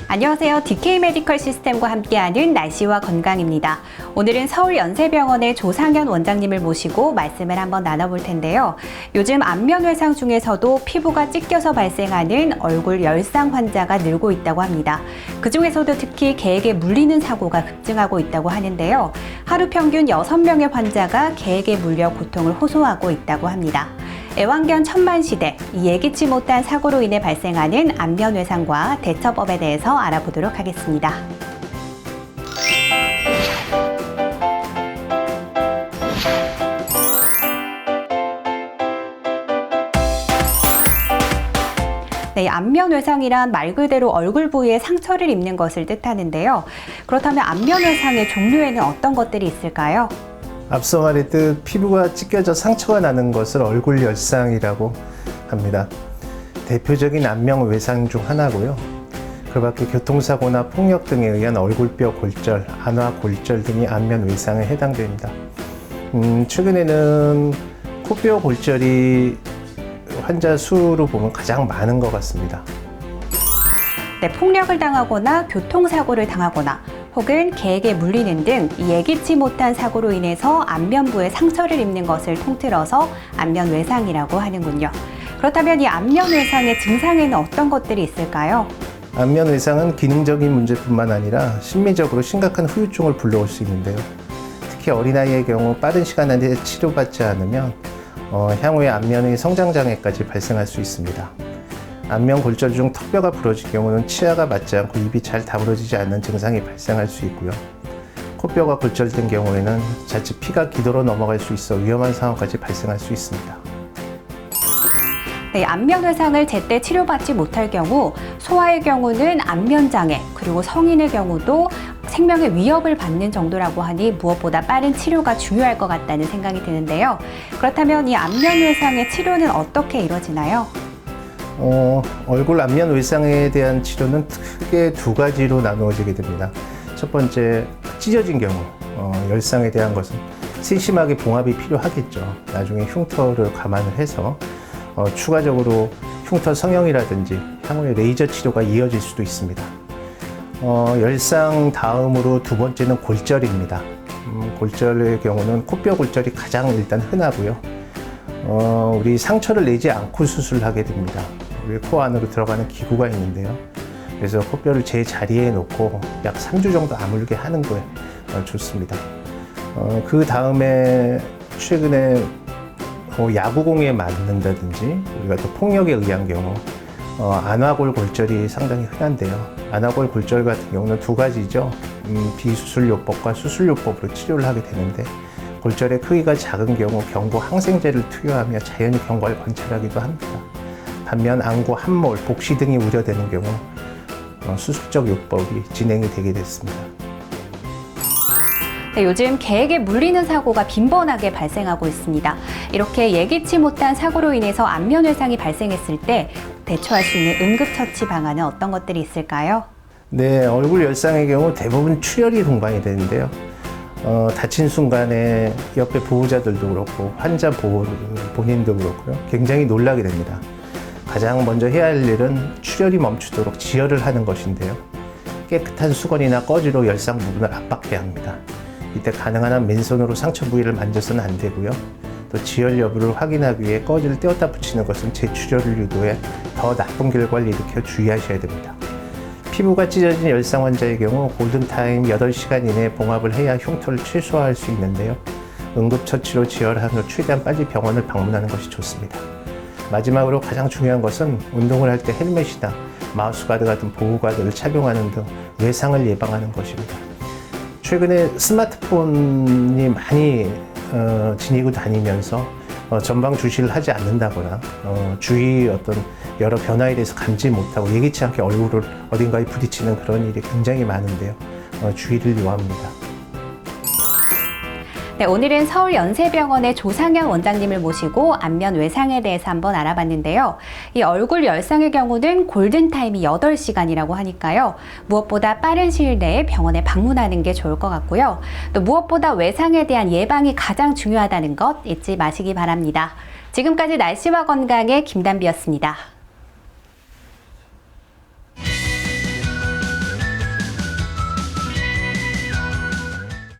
안녕하세요. DK 메디컬 시스템과 함께하는 날씨와 건강입니다. 오늘은 서울연세병원의 조상현 원장님을 모시고 말씀을 한번 나눠볼 텐데요. 요즘 안면외상 중에서도 피부가 찢겨서 발생하는 얼굴 열상 환자가 늘고 있다고 합니다. 그 중에서도 특히 개에게 물리는 사고가 급증하고 있다고 하는데요. 하루 평균 6명의 환자가 개에게 물려 고통을 호소하고 있다고 합니다. 애완견 천만시대, 이 예기치 못한 사고로 인해 발생하는 안면외상과 대처법에 대해서 알아보도록 하겠습니다. 네, 안면외상이란 말 그대로 얼굴 부위에 상처를 입는 것을 뜻하는데요. 그렇다면 안면외상의 종류에는 어떤 것들이 있을까요? 앞서 말했듯 피부가 찢겨져 상처가 나는 것을 얼굴 열상이라고 합니다. 대표적인 안면 외상 중 하나고요. 그 밖에 교통사고나 폭력 등에 의한 얼굴뼈 골절, 안화 골절 등이 안면 외상에 해당됩니다. 최근에는 코뼈 골절이 환자 수로 보면 가장 많은 것 같습니다. 네, 폭력을 당하거나 교통사고를 당하거나 혹은 개에게 물리는 등 예기치 못한 사고로 인해서 안면부에 상처를 입는 것을 통틀어서 안면외상이라고 하는군요. 그렇다면 이 안면외상의 증상에는 어떤 것들이 있을까요? 안면외상은 기능적인 문제뿐만 아니라 심리적으로 심각한 후유증을 불러올 수 있는데요. 특히 어린아이의 경우 빠른 시간 안에 치료받지 않으면 향후에 안면의 성장장애까지 발생할 수 있습니다. 안면 골절 중 턱뼈가 부러질 경우는 치아가 맞지 않고 입이 잘 다물어지지 않는 증상이 발생할 수 있고요. 코뼈가 골절된 경우에는 자칫 피가 기도로 넘어갈 수 있어 위험한 상황까지 발생할 수 있습니다. 네, 안면외상을 제때 치료받지 못할 경우 소아의 경우는 안면장애, 그리고 성인의 경우도 생명의 위협을 받는 정도라고 하니 무엇보다 빠른 치료가 중요할 것 같다는 생각이 드는데요. 그렇다면 이 안면외상의 치료는 어떻게 이루어지나요? 얼굴 안면 외상에 대한 치료는 크게 두 가지로 나누어지게 됩니다. 첫 번째, 찢어진 경우 열상에 대한 것은 세심하게 봉합이 필요하겠죠. 나중에 흉터를 감안을 해서 추가적으로 흉터 성형이라든지 향후에 레이저 치료가 이어질 수도 있습니다. 열상 다음으로 두 번째는 골절입니다. 골절의 경우는 코뼈 골절이 가장 일단 흔하고요. 우리 상처를 내지 않고 수술하게 됩니다. 우리 코 안으로 들어가는 기구가 있는데요. 그래서 코뼈를 제 자리에 놓고 약 3주 정도 아물게 하는 거에 좋습니다. 그 다음에 최근에 야구공에 맞는다든지 우리가 또 폭력에 의한 경우 안화골 골절이 상당히 흔한데요. 안화골 골절 같은 경우는 두 가지죠. 비수술요법과 수술요법으로 치료를 하게 되는데 골절의 크기가 작은 경우 경구 항생제를 투여하며 자연히 경과를 관찰하기도 합니다. 반면 안구, 함몰, 복시 등이 우려되는 경우 수술적 요법이 진행이 되게 됐습니다. 네, 요즘 개에게 물리는 사고가 빈번하게 발생하고 있습니다. 이렇게 예기치 못한 사고로 인해서 안면외상이 발생했을 때 대처할 수 있는 응급처치 방안은 어떤 것들이 있을까요? 네, 얼굴 열상의 경우 대부분 출혈이 동반이 되는데요. 다친 순간에 옆에 보호자들도 그렇고 환자 본인도 그렇고요. 굉장히 놀라게 됩니다. 가장 먼저 해야 할 일은 출혈이 멈추도록 지혈을 하는 것인데요. 깨끗한 수건이나 꺼지로 열상 부분을 압박해야 합니다. 이때 가능한 한 맨손으로 상처 부위를 만져서는 안 되고요. 또 지혈 여부를 확인하기 위해 꺼지를 떼었다 붙이는 것은 재출혈을 유도해 더 나쁜 결과를 일으켜 주의하셔야 됩니다. 피부가 찢어진 열상 환자의 경우 골든타임 8시간 이내에 봉합을 해야 흉터를 최소화할 수 있는데요. 응급처치로 지혈한 후 최대한 빨리 병원을 방문하는 것이 좋습니다. 마지막으로 가장 중요한 것은 운동을 할 때 헬멧이나 마우스가드 같은 보호가드를 착용하는 등 외상을 예방하는 것입니다. 최근에 스마트폰이 많이 지니고 다니면서 전방 주시를 하지 않는다거나 주위 어떤 여러 변화에 대해서 감지 못하고 예기치 않게 얼굴을 어딘가에 부딪히는 그런 일이 굉장히 많은데요. 주의를 요합니다. 네, 오늘은 서울연세병원의 조상현 원장님을 모시고 안면외상에 대해서 한번 알아봤는데요. 이 얼굴 열상의 경우는 골든타임이 8시간이라고 하니까요. 무엇보다 빠른 시일 내에 병원에 방문하는 게 좋을 것 같고요. 또 무엇보다 외상에 대한 예방이 가장 중요하다는 것 잊지 마시기 바랍니다. 지금까지 날씨와 건강의 김단비였습니다.